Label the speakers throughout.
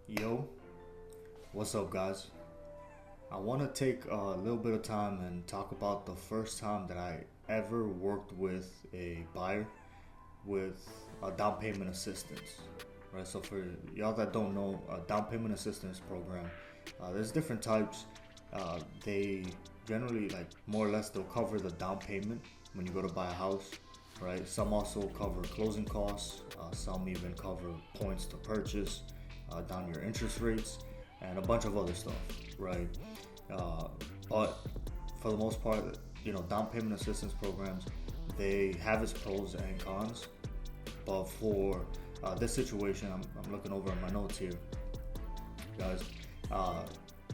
Speaker 1: Yo, what's up, guys? I want to take a little bit of time and talk about the first time that I ever worked with a buyer with a down payment assistance. Right, so for y'all that don't know, a down payment assistance program, there's different types. They generally, like, more or less, they'll cover the down payment when you go to buy a house, right? Some also cover closing costs. Some even cover points to purchase, down your interest rates, and a bunch of other stuff, right? Uh, but for the most part, down payment assistance programs, they have its pros and cons. But for this situation, I'm looking over at my notes here, guys. Uh,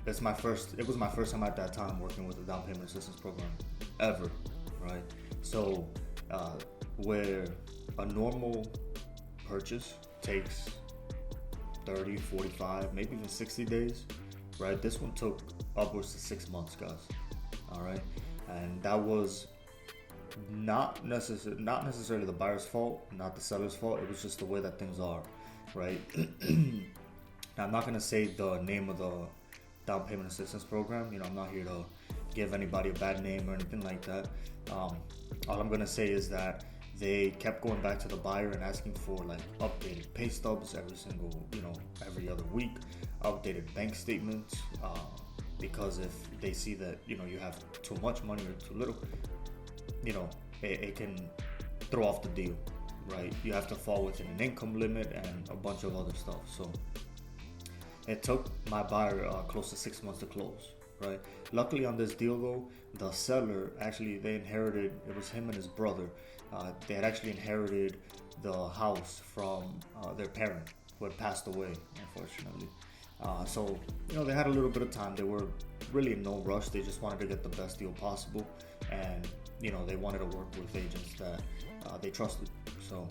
Speaker 1: it was my first time at that time working with a down payment assistance program ever, right? So, uh, where a normal purchase takes 30, 45, maybe even 60 days, right? This one took upwards to 6 months, guys. All right. And that was not necessarily the buyer's fault, not the seller's fault. It was just the way that things are, right? Now, I'm not gonna say the name of the down payment assistance program. I'm not here to give anybody a bad name or anything like that. Um, all I'm gonna say is that they kept going back to the buyer and asking for like updated pay stubs every other week, updated bank statements, because if they see that you have too much money or too little, it can throw off the deal, right? You have to fall within an income limit and a bunch of other stuff. So it took my buyer close to 6 months to close, right? Luckily on this deal though, the seller actually, they inherited, it was him and his brother. They had actually inherited the house from their parent who had passed away, unfortunately. So they had a little bit of time. They were really in no rush. They just wanted to get the best deal possible. And, they wanted to work with agents that they trusted. So,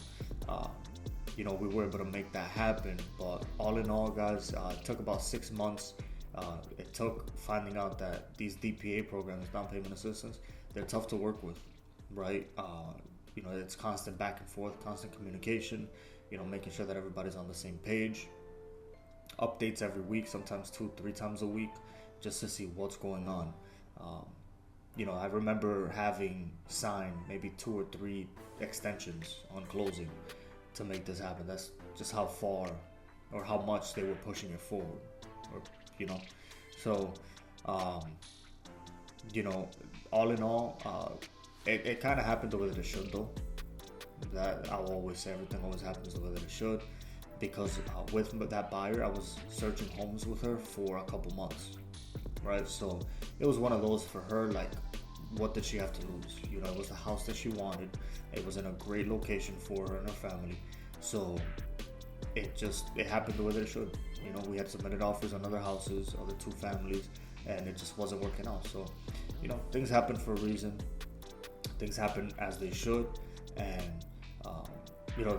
Speaker 1: we were able to make that happen. But all in all, guys, it took about 6 months. It took finding out that these DPA programs, down payment assistance, they're tough to work with, right? It's constant back and forth, constant communication, making sure that everybody's on the same page. Updates every week, sometimes 2, 3 times a week, just to see what's going on. I remember having signed maybe 2 or 3 extensions on closing to make this happen. That's just how far or how much they were pushing it forward, or you know. So, um, you know, all in all, it kind of happened the way that it should, though. That I'll always say, everything always happens the way that it should, because with that buyer, I was searching homes with her for a couple months, right? So it was one of those for her, like, what did she have to lose? It was the house that she wanted. It was in a great location for her and her family. So it happened the way that it should. We had submitted offers on other houses, other 2 families, and it just wasn't working out. So, things happen for a reason. Things happen as they should, and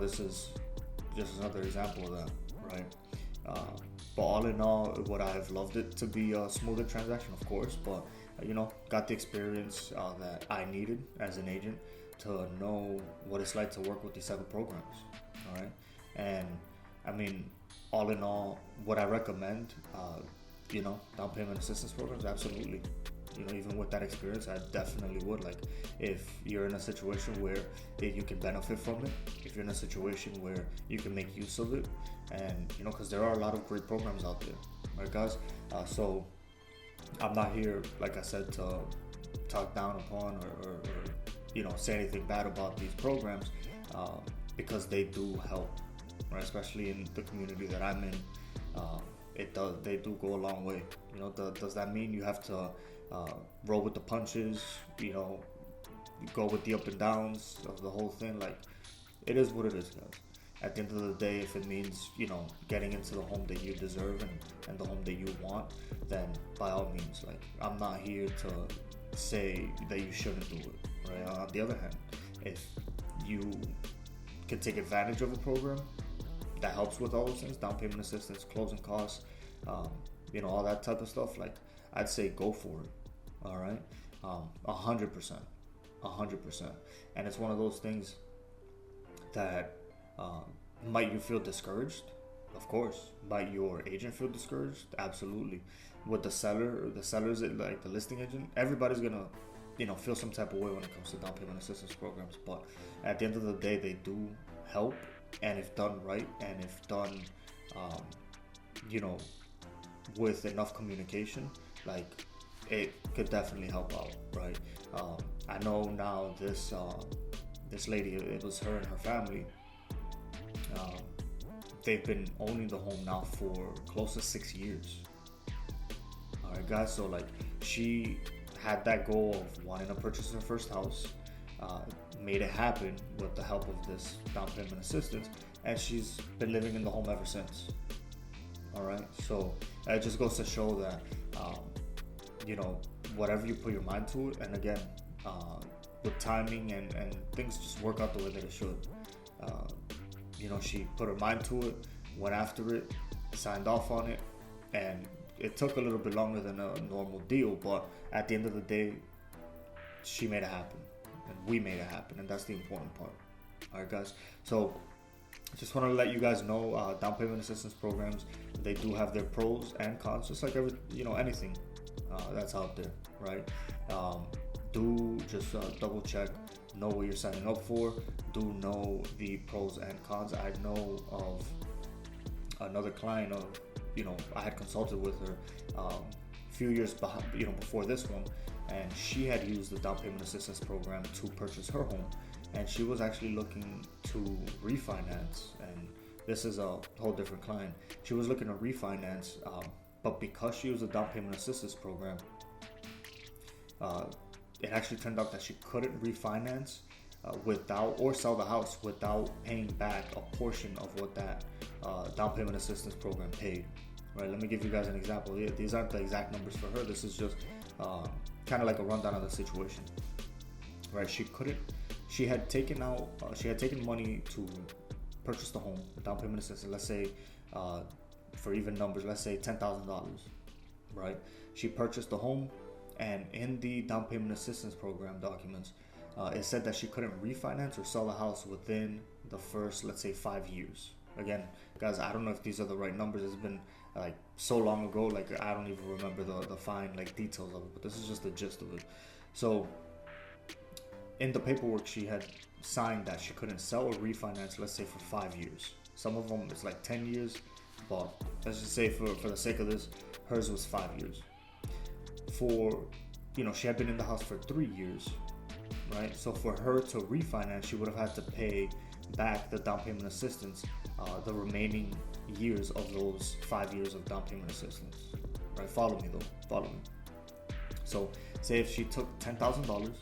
Speaker 1: this is just another example of that, right? But all in all, would I have loved it to be a smoother transaction? Of course, but got the experience that I needed as an agent to know what it's like to work with these type of programs. All right, and I mean, all in all, would I recommend, down payment assistance programs? Absolutely. Even with that experience, I definitely would. Like, if you're in a situation where you can benefit from it, if you're in a situation where you can make use of it, and because there are a lot of great programs out there, right, guys? So I'm not here, like I said, to talk down upon or say anything bad about these programs, because they do help, right? Especially in the community that I'm in, they do go a long way. Does that mean you have to roll with the punches? Go with the up and downs of the whole thing? Like, it is what it is, guys. At the end of the day, if it means getting into the home that you deserve and the home that you want, then by all means. Like, I'm not here to say that you shouldn't do it, right? On the other hand, if you can take advantage of a program that helps with all those things, down payment assistance, closing costs, all that type of stuff, like, I'd say go for it. All right, 100%, 100%. And it's one of those things that might you feel discouraged, Of course. Might your agent feel discouraged? Absolutely. With the sellers, like the listing agent, everybody's gonna, feel some type of way when it comes to down payment assistance programs. But at the end of the day, they do help, and if done right, and if done, um, you know, with enough communication, like it could definitely help out, right? I know now this lady, it was her and her family. Um, they've been owning the home now for close to 6 years. All right, guys. So like, she had that goal of wanting to purchase her first house, uh, made it happen with the help of this down payment assistance, and she's been living in the home ever since. All right. So it just goes to show that, um, you know, whatever you put your mind to it, and again, with timing and things just work out the way that it should. Uh, she put her mind to it, went after it, signed off on it, and it took a little bit longer than a normal deal, but at the end of the day, she made it happen, and we made it happen, and that's the important part. All right, guys. So just want to let you guys know, down payment assistance programs, they do have their pros and cons, just like anything that's out there, right? Do just double check, know what you're signing up for, do know the pros and cons. I know of another client of, I had consulted with her a few years behind, before this one, and she had used the down payment assistance program to purchase her home, and she was actually looking to refinance. And this is a whole different client. She was looking to refinance, but because she used the down payment assistance program, it actually turned out that she couldn't refinance without, or sell the house without paying back a portion of what that down payment assistance program paid. Right? Let me give you guys an example. These aren't the exact numbers for her. This is just kind of like a rundown of the situation. Right? She had taken money to purchase the home, down payment assistance. Let's say, for even numbers, let's say $10,000. Right? She purchased the home, and in the down payment assistance program documents, it said that she couldn't refinance or sell the house within the first, let's say, 5 years. Again, guys, I don't know if these are the right numbers. It's been like so long ago, like I don't even remember the fine like details of it, but this is just the gist of it. So in the paperwork, she had signed that she couldn't sell or refinance, let's say, for 5 years. Some of them it's like 10 years, but let's just say for the sake of this, hers was 5 years. She had been in the house for 3 years, right? So for her to refinance, she would have had to pay back the down payment assistance, the remaining years of those 5 years of down payment assistance, right? Follow me. So say if she took $10,000,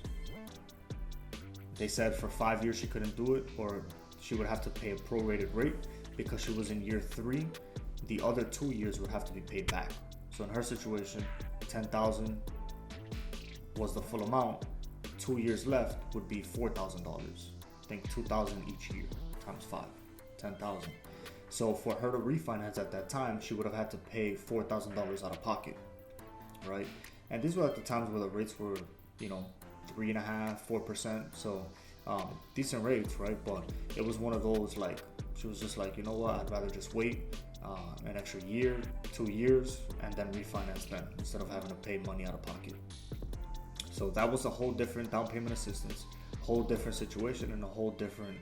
Speaker 1: they said for 5 years she couldn't do it, or she would have to pay a prorated rate because she was in year 3. The other 2 years would have to be paid back. So in her situation, $10,000 was the full amount. 2 years left would be $4,000. Think $2,000 each year times 5, $10,000. So for her to refinance at that time, she would have had to pay $4,000 out of pocket, right? And these were at the times where the rates were, 3.5%, 4%. So decent rates, right? But it was one of those, like, she was just like, you know what? I'd rather just wait an extra year, 2 years, and then refinance then, instead of having to pay money out of pocket. So that was a whole different down payment assistance, whole different situation, and a whole different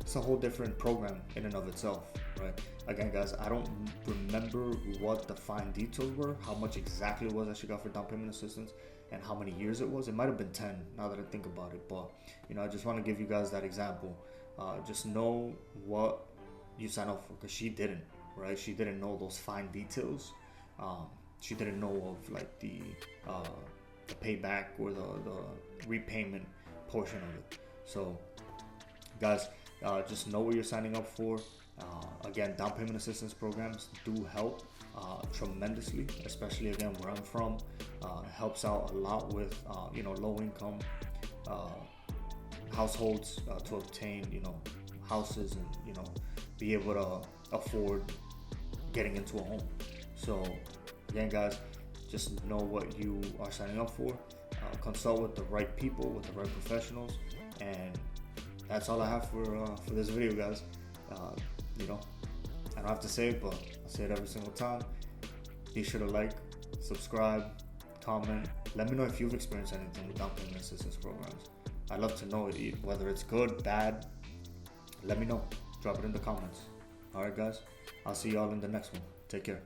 Speaker 1: it's a whole different program in and of itself, right? Again, guys, I don't remember what the fine details were, how much exactly it was that she got for down payment assistance, and how many years it was. It might have been 10 now that I think about it, but I just want to give you guys that example. Just know what you sign up for, because she didn't, right? She didn't know those fine details. She didn't know of like the payback or the repayment portion of it. So guys, just know what you're signing up for. Again, down payment assistance programs do help tremendously, especially again where I'm from. It helps out a lot with low income households to obtain houses, and be able to afford getting into a home. So again, guys, just know what you are signing up for. Consult with the right people, with the right professionals, and that's all I have for this video, guys. I don't have to say it, but I say it every single time. Be sure to like, subscribe, comment. Let me know if you've experienced anything with down payment assistance programs. I'd love to know whether it's good, bad. Let me know. Drop it in the comments. Alright guys, I'll see y'all in the next one. Take care.